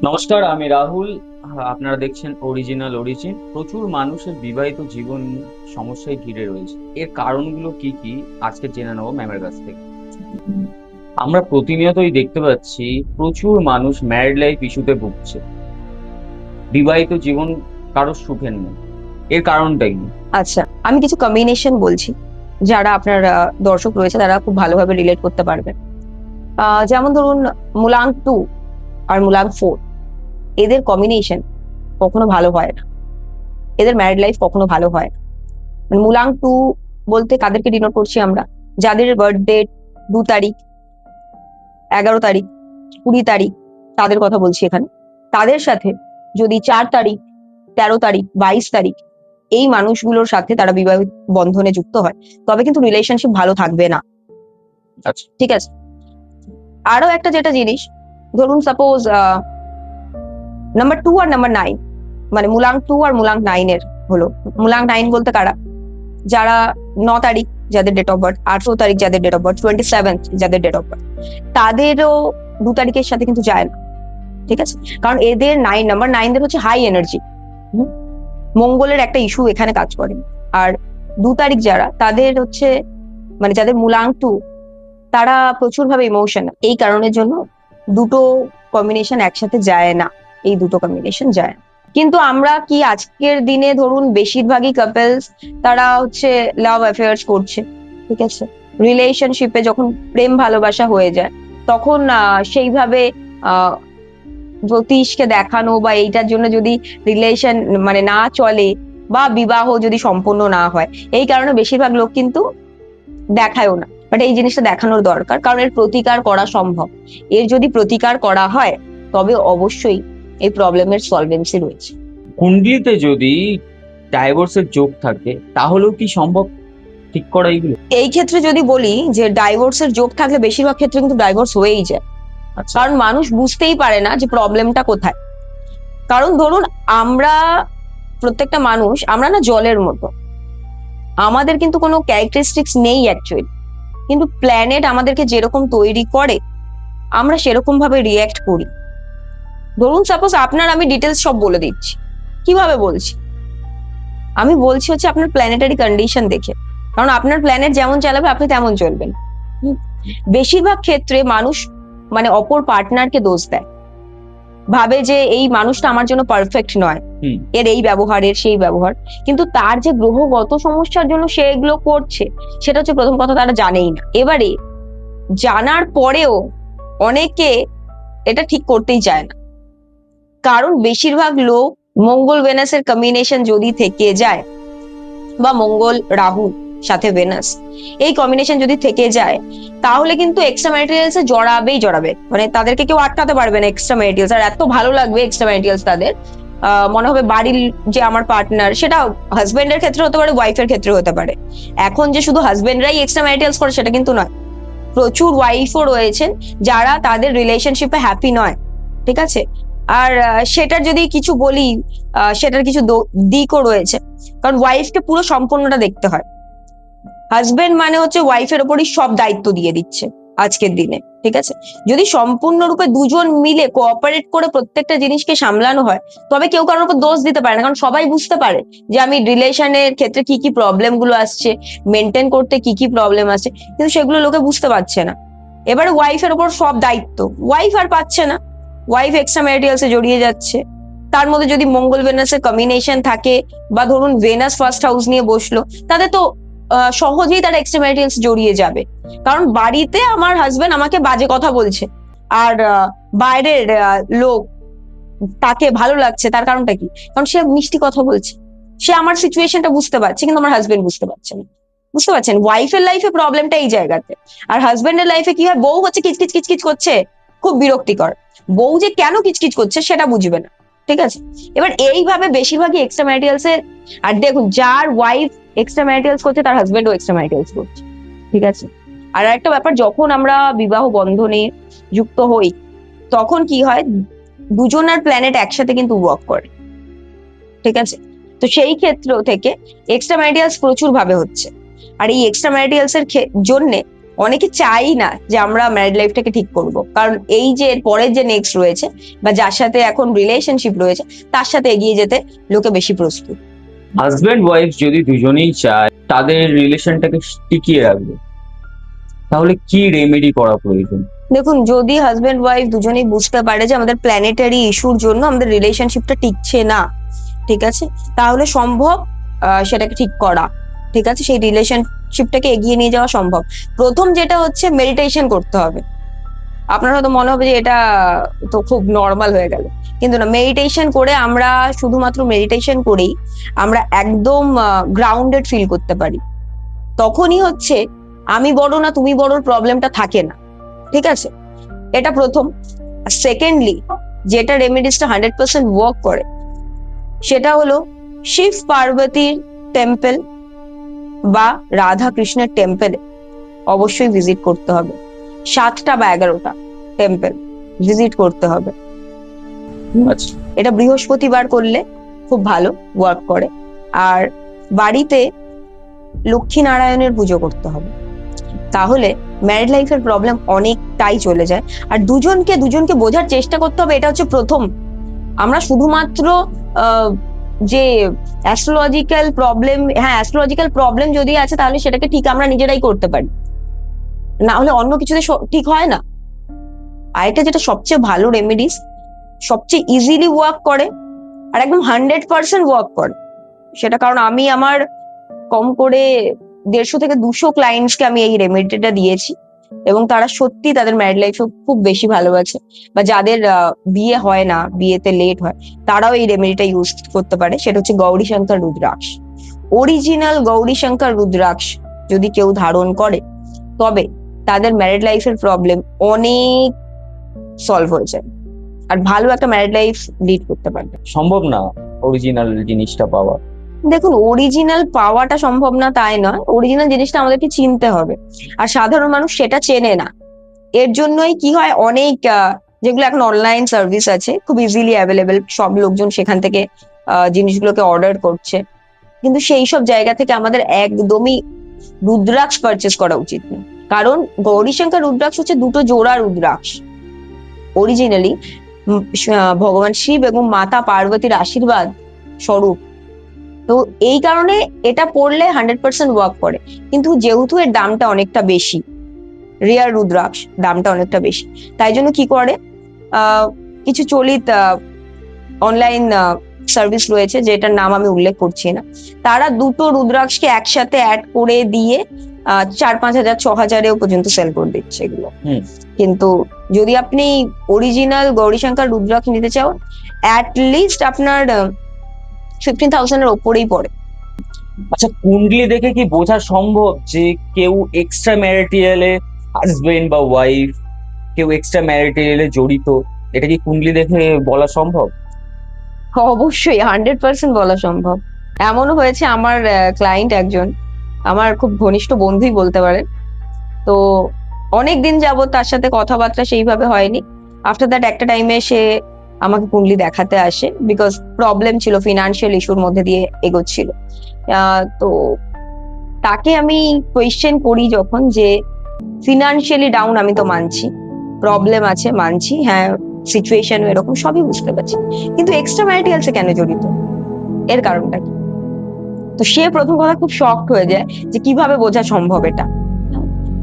নমস্কার, আমি রাহুল। আপনারা দেখছেন অরিজিনাল অরিজিন। প্রচুর মানুষের বিবাহিত জীবন সমস্যায় ঘিরে রয়েছে। এর কারণগুলো কি কি আজকে জেনে নেবো ম্যামের কাছ থেকে। আমরা প্রতিনিয়তই দেখতে পাচ্ছি প্রচুর মানুষ ম্যারিড লাইফ ইস্যুতে ভুগছে। বিবাহিত জীবন কারোর সুখের নেই। এর কারণটা কি? আচ্ছা, আমি কিছু কম্বিনেশন বলছি যারা আপনার দর্শক রয়েছে তারা খুব ভালোভাবে রিলেট করতে পারবেন। যেমন ধরুন, মুলাং 2 আর মুলাং 4, এদের কম্বিনেশন কখনো ভালো হয় না। এদের ম্যারিড লাইফ কখনো ভালো হয় না। মানে মুলাং 2 বলতে কাদেরকে ডিনোট করছি আমরা? যাদের বার্থডে 2 তারিখ, 11 তারিখ, 20 তারিখ, তাদের কথা বলছি এখানে। তাদের সাথে যদি 4 তারিখ, 13 তারিখ, 22 তারিখ এই মানুষগুলোর সাথে তারা বিবাহ বন্ধনে যুক্ত হয়, তবে কিন্তু রিলেশনশিপ ভালো থাকবে না। আচ্ছা। ঠিক আছে। আরো একটা যেটা জিনিস, ধরুন সাপোজ নাম্বার 2 আর নাম্বার 9, মানে মুলাং 2 আর মুলাং 9 এর হলো। মুলাং 9 বলতে কারা? যারা 9 তারিখ যাদের ডেট অফ বার্থ, 18 তারিখ যাদের ডেট অফ বার্থ, 27 যাদের ডেট অফ বার্থ, তাদেরও 2 তারিখের সাথে কিন্তু যায় না। ঠিক আছে। কারণ এদের নাম্বার 9 দের হচ্ছে হাই এনার্জি, মঙ্গলের একটা ইস্যু এখানে কাজ করে। আর 2 তারিখ যারা, তাদের হচ্ছে মানে যাদের মুলাং 2, তারা প্রচুর ভাবে ইমোশনাল। এই কারণের জন্য দুটো কম্বিনেশন একসাথে যায় না। এই দুটো কম্বিনেশন যায় না। কিন্তু আমরা কি আজকের দিনে ধরুন বেশিরভাগই কাপলস তারা হচ্ছে লাভ অ্যাফেয়ার্স করছে। ঠিক আছে। রিলেশনশিপে যখন প্রেম ভালোবাসা হয়ে যায়, তখন সেইভাবে আহ জ্যোতিষকে দেখানো বা এইটার জন্য যদি রিলেশন মানে না চলে বা বিবাহ যদি সম্পূর্ণ না হয়, এই কারণে বেশিরভাগ লোক কিন্তু দেখায়ও না। বাট এই জিনিসটা দেখানোর দরকার, কারণ এর প্রতিকার করা সম্ভব। এর যদি প্রতিকার করা হয় তবে অবশ্যই এই প্রবলেমের সলভেন্সি রয়েছে। কুণ্ডলিতে যদি ডাইভোর্সের যোগ থাকে তাহলেও কি সম্ভব ঠিক করা এগুলো? এই ক্ষেত্রে যদি বলি যে ডাইভোর্সের যোগ থাকলে বেশিরভাগ ক্ষেত্রে কিন্তু ডাইভোর্স হয়েই যায়। আচ্ছা। কারণ মানুষ বুঝতেই পারে না যে প্রবলেমটা কোথায়। কারণ ধরুন, আমরা প্রত্যেকটা মানুষ আমরা না জলের মতো, আমাদের কিন্তু কোনো ক্যারেক্টারিস্টিক্স নেই অ্যাকচুয়ালি, কিন্তু প্ল্যানেট আমাদেরকে যেরকম তৈরি করে আমরা সেরকম ভাবে রিয়্যাক্ট করি। ধরুন সাপোজ আপনার আমি ডিটেলস সব বলে দিচ্ছি। কিভাবে বলছি? আমি বলছি হচ্ছে আপনার প্ল্যানেটারি কন্ডিশন দেখে, কারণ আপনার প্ল্যানেট যেমন চালাবে আপনি তেমন চলবেন। বেশিরভাগ ক্ষেত্রে মানুষ মানে অপর পার্টনারকে দোষ দেয়, ভাবে যে এই মানুষটা আমার জন্য পারফেক্ট নয়, এর এই ব্যবহার, এর সেই ব্যবহার। কিন্তু তার যে গ্রহগত সমস্যার জন্য সে এগুলো করছে, সেটা হচ্ছে প্রথম কথা তারা জানেই না। এবারে জানার পরেও অনেকে এটা ঠিক করতেই চায় না, কারণ বেশিরভাগ লোক মঙ্গল ভেনাসের কম্বিনেশন যদি থেকে যায় বা মঙ্গল রাহু সাথে ভেনাস এই কম্বিনেশন যদি থেকে যায়, তাহলে কিন্তু এক্সট্রা ম্যাটেরিয়ালস এ জড়াবে। মানে তাদেরকে কেউ আটকাতে পারবে না এক্সট্রা ম্যাটেরিয়ালস। আর এত ভালো লাগবে এক্সট্রা ম্যাটেরিয়ালস তাদের, মনে হবে বাড়ির যে আমার পার্টনার, সেটা হাজবেন্ডের ক্ষেত্রে হতে পারে, ওয়াইফের ক্ষেত্রে হতে পারে। এখন যে শুধু হাজবেন্ডরাই এক্সট্রা ম্যাটেরিয়ালস করে সেটা কিন্তু নয়, প্রচুর ওয়াইফও রয়েছেন যারা তাদের রিলেশনশিপে হ্যাপি নয়। ঠিক আছে। আর সেটার যদি কিছু বলি, সেটার কিছু দিকও রয়েছে। কারণ ওয়াইফকে পুরো সম্পূর্ণটা দেখতে হয়। হাজবেন্ড মানে হচ্ছে ওয়াইফের ওপরই সব দায়িত্ব দিয়ে দিচ্ছে আজকের দিনে। ঠিক আছে। যদি সম্পূর্ণরূপে দুজন মিলে কোঅপারেট করে প্রত্যেকটা জিনিসকে সামলানো হয়, তবে কেউ কারোর উপর দোষ দিতে পারে না, কারণ সবাই বুঝতে পারে যে আমি রিলেশনের ক্ষেত্রে কি কি প্রবলেম গুলো আসছে, মেনটেন করতে কি কি প্রবলেম আসছে, কিন্তু সেগুলো লোকে বুঝতে পারছে না। এবারে ওয়াইফের ওপর সব দায়িত্ব, ওয়াইফ আর পাচ্ছে না, ওয়াইফ এক্সট্রা ম্যাটেরিয়ালসে জড়িয়ে যাচ্ছে। তার মধ্যে যদি মঙ্গল ভেনাসের কম্বিনেশন থাকে, বা ধরুন ভেনাস ফার্স্ট হাউস নিয়ে বসলো, তাদের তো সহজেই তারা এক্সট্রা ম্যাটেরিয়ালস জড়িয়ে যাবে। কারণ বাড়িতে আমার হাজবেন্ড আমাকে বাজে কথা বলছে, আর বাইরের লোক তাকে ভালো লাগছে, তার কারণটা কি? কারণ সে মিষ্টি কথা বলছে, সে আমার সিচুয়েশনটা বুঝতে পারছে, কিন্তু আমার হাজবেন্ড বুঝতে পারছে না। বুঝতে পারছেন ওয়াইফের লাইফে প্রবলেমটা এই জায়গাতে। আর হাজবেন্ডের লাইফে কি হয়, বউ হচ্ছে কিচকিচ কিচকিচ করছে, খুব বিরক্তিকর। বউ যে কেন কিচকিচ করছে সেটা বুঝবে না। ঠিক আছে। এবার এইভাবে বেশিরভাগই এক্সট্রা ম্যাটেরিয়ালস এর, আর দেখুন যার ওয়াইফ এক্সট্রা ম্যাটেরিয়ালস করছে তার হাজবেন্ডও এক্সট্রা ম্যাটেরিয়ালস করছে। ঠিক আছে। আর একটা ব্যাপার, যখন আমরা বিবাহ বন্ধনে যুক্ত হই, তখন কি হয়, দুজনের প্ল্যানেট একসাথে কিন্তু ওয়ার্ক করে। ঠিক আছে। তো সেই ক্ষেত্র থেকে এক্সট্রা ম্যাটেরিয়ালস প্রচুর ভাবে হচ্ছে। আর এই এক্সট্রা ম্যাটেরিয়ালস এর জন্য অনেকে চাই না যে আমরা ম্যারিড লাইফটাকে ঠিক করব, কারণ এই যে এর পরের যে নেক্সট রয়েছে বা যার সাথে এখন রিলেশনশিপ রয়েছে তার সাথে এগিয়ে যেতে লোকে বেশি প্রস্তুত। হাজব্যান্ড ওয়াইফ যদি দুজনেই চায় তাদের রিলেশনটাকে টিকিয়ে রাখবে, তাহলে কি রেমেডি করা প্রয়োজন? দেখুন, যদি হাজবেন্ড ওয়াইফ দুজনেই বুঝতে পারে যে আমাদের প্ল্যানেটারি ইস্যুর জন্য আমাদের রিলেশনশিপটা টিকছে না, ঠিক আছে, তাহলে সম্ভব সেটাকে ঠিক করা, ঠিক আছে, সেই রিলেশনশিপটাকে এগিয়ে নিয়ে যাওয়া সম্ভব। প্রথম যেটা হচ্ছে মেডিটেশন করতে হবে। আপনার হয়তো মনে হবে যে এটা তো খুব নর্মাল হয়ে গেল, কিন্তু না, মেডিটেশন করে আমরা, শুধুমাত্র মেডিটেশন করেই আমরা একদম গ্রাউন্ডেড ফিল করতে পারি। তখনই হচ্ছে আমি বড় না তুমি বড়র প্রবলেমটা থাকে না, ঠিক আছে, এটা প্রথম। সেকেন্ডলি, যেটা রেমেডিসটা 100% ওয়ার্ক করে সেটা হলো শিব পার্বতীর টেম্পল বা রাধা কৃষ্ণের টেম্পলে অবশ্যই ভিজিট করতে হবে। 7টা বা 11টা টেম্পল ভিজিট করতে হবে। আচ্ছা, এটা বৃহস্পতিবার করলে খুব ভালো ওয়ার্ক করে। আর বাড়িতে লক্ষ্মী নারায়ণের পুজো করতে হবে, তাহলে ম্যারিড লাইফের প্রবলেম অনেকটাই চলে যায়। আর দুজনকে বোঝার চেষ্টা করতে হবে, এটা হচ্ছে প্রথম। আমরা শুধুমাত্র যে অ্যাস্ট্রোলজিক্যাল প্রবলেম, হ্যাঁ অ্যাস্ট্রোলজিক্যাল প্রবলেম যদি আছে তাহলে সেটাকে ঠিক আমরা নিজেরাই করতে পারি, না হলে অন্য কিছুতে ঠিক হয় না। আরেকটা যেটা সবচেয়ে ভালো রেমেডিস, সবচেয়ে ইজিলি ওয়ার্ক করে আর একদম 100% ওয়ার্ক করে, সেটা কারণ আমি আমার কম করে 150 থেকে 200 ক্লায়েন্টসকে আমি এই রেমেডিটা দিয়েছি এবং তারা সত্যি তাদের ম্যারিড লাইফে খুব বেশি ভালো আছে। বা যাদের বিয়ে হয় না, বিয়েতে লেট হয়, তারাও এই রেমেডিটা ইউজ করতে পারে। সেটা হচ্ছে গৌরী শঙ্কর রুদ্রাক্ষ। অরিজিনাল গৌরী শঙ্কর রুদ্রাক্ষ যদি কেউ ধারণ করে তবে তাদের ম্যারিড লাইফের প্রবলেম অনেক সলভ হয়ে যায় আর ভালো একটা ম্যারিড লাইফ লিড করতে পারবে। সম্ভব না অরিজিনাল জিনিসটা পাওয়া? দেখুন, অরিজিনাল পাওয়াটা সম্ভব না তাই নয়, অরিজিনাল জিনিসটা আমাদেরকে চিনতে হবে, আর সাধারণ মানুষ সেটা চেনে না। এর জন্যই কি হয়, অনেক যেগুলো এখন অনলাইন সার্ভিস আছে খুব ইজিলি অ্যাভেলেবেল, সব লোকজন সেখান থেকে জিনিসগুলোকে অর্ডার করছে, কিন্তু সেই সব জায়গা থেকে আমাদের একদমই রুদ্রাক্ষ পারচেস করা উচিত না। কারণ গৌরীশঙ্কর রুদ্রাক্ষ হচ্ছে দুটো জোড়া রুদ্রাক্ষ, অরিজিনালি ভগবান শিব এবং মাতা পার্বতীর আশীর্বাদ স্বরূপ। তো এই কারণে এটা পড়লে 100% ওয়ার্ক করে, কিন্তু যেহেতু এর দামটা অনেকটা বেশি, রিয়ার রুদ্রাক্ষ দামটা অনেকটা বেশি, তাই জন্য কি করে কিছু চলিত অনলাইন সার্ভিস রয়েছে যেটার নাম আমি উল্লেখ করছি না, তারা দুটো রুদ্রাক্ষকে একসাথে অ্যাড করে দিয়ে 4-5 হাজার 6 হাজারেও পর্যন্ত সেল করে দিচ্ছে এগুলো। কিন্তু যদি আপনি অরিজিনাল গৌরীশঙ্কর রুদ্রাক্ষ নিতে চাও, অ্যাটলিস্ট আপনার 15,000 এর ওপরেই পড়ে। আচ্ছা, কুণ্ডলি দেখে কি বোঝা সম্ভব যে কেউ এক্সট্রা ম্যারিটালে, হাজবেন্ড বা ওয়াইফ, কেউ এক্সট্রা ম্যারিটালে জড়িত? এটা কি কুণ্ডলি দেখে বলা সম্ভব? অবশ্যই 100% বলা সম্ভব। এমনও হয়েছে, আমার ক্লায়েন্ট একজন, আমার খুব ঘনিষ্ঠ বন্ধুই বলতে পারেন, তো অনেক দিন যাবত তার সাথে কথাবার্তা সেইভাবে হয়নি। আফটার দ্যাট একটা টাইমে সে আমাকে কুণ্ডলি দেখাতে আসে, বিকজ প্রবলেম ছিল, ফিনান্সিয়াল ইস্যুর মধ্যে দিয়ে এগোচ্ছিল। তো তাকে আমি কোয়েশ্চেন করি যখন, যে ফিনান্সিয়ালি ডাউন আমি তো মানছি, প্রবলেম আছে মানছি, হ্যাঁ সিচুয়েশন এরকম সবই বুঝতে পারছি, কিন্তু এক্সট্রা ম্যারিটালসে কেন জড়িত, এর কারণটা কি? তো সে প্রথম কথা খুব শকড হয়ে যায় যে কিভাবে বোঝা সম্ভব এটা।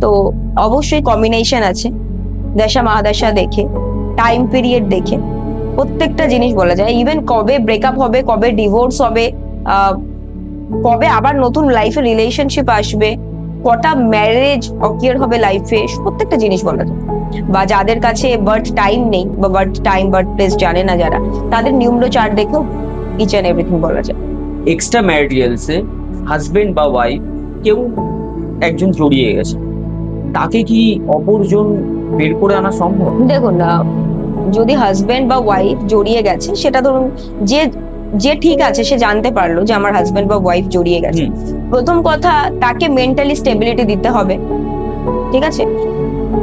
তো অবশ্যই কম্বিনেশন আছে, দশা মহাদশা দেখে, টাইম পিরিয়ড দেখে প্রত্যেকটা জিনিস বলা যায়। ইভেন কবে ব্রেকআপ হবে, কবে ডিভোর্স হবে, কবে আবার নতুন লাইফে রিলেশনশিপ আসবে, কটা ম্যারেজ অকিয়ার হবে লাইফে, প্রত্যেকটা জিনিস বলা যায়। বা যাদের কাছে বার্থ টাইম নেই বা বার্থ টাইম বার্থ প্লেস জানে না যারা, তাদের নিউমরো চার্ট দেখেও ইচ এন্ড এভরিথিং বলা যায়। এক্সট্রা ম্যারিটালসে হাজবেন্ড বা ওয়াইফ কেউ একজন জড়িয়ে গেছে, তাকে কি অপরজন বের করে আনা সম্ভব? দেখুন, যদি হাজবেন্ড বা ওয়াইফ জড়িয়ে গেছে, সেটা ধরুন যে যে ঠিক আছে, সে জানতে পারলো যে আমার হাজবেন্ড বা ওয়াইফ জড়িয়ে গেছে, প্রথম কথা তাকে মেন্টালি স্টেবিলিটি দিতে হবে, ঠিক আছে।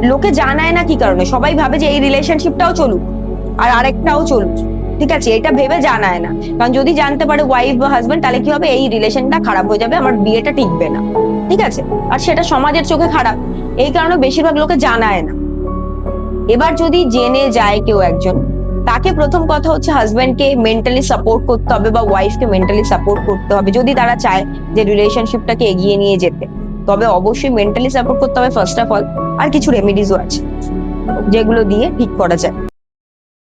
লোকে জানায় না কি কারণে, সবাই ভাবে যে এই রিলেশনশিপটাও চলুক আর আরেকটাও চলুক, ঠিক আছে, এটা ভেবে জানায় না। কারণ যদি জানতে পারে ওয়াইফ বা হাজবেন্ড, তাহলে কি হবে, এই রিলেশনটা খারাপ হয়ে যাবে, আমার বিয়েটা টিকবে না, ঠিক আছে, আর সেটা সমাজের চোখে খারাপ। এই কারণে বেশিরভাগ লোকে জানায় না। এবার যদি জেনে যায় কেউ একজন, তাকে প্রথম কথা হচ্ছে হাজবেন্ডকে মেন্টালি সাপোর্ট করতে হবে বা ওয়াইফকে মেন্টালি সাপোর্ট করতে হবে যদি তারা চায় যে রিলেশনশিপটাকে এগিয়ে নিয়ে যেতে। তবে অবশ্যই মেন্টালি সাপোর্ট করতে হবে ফার্স্ট অফ অল। আর কিছু রেমেডিসও আছে যেগুলো দিয়ে ঠিক করা যায়।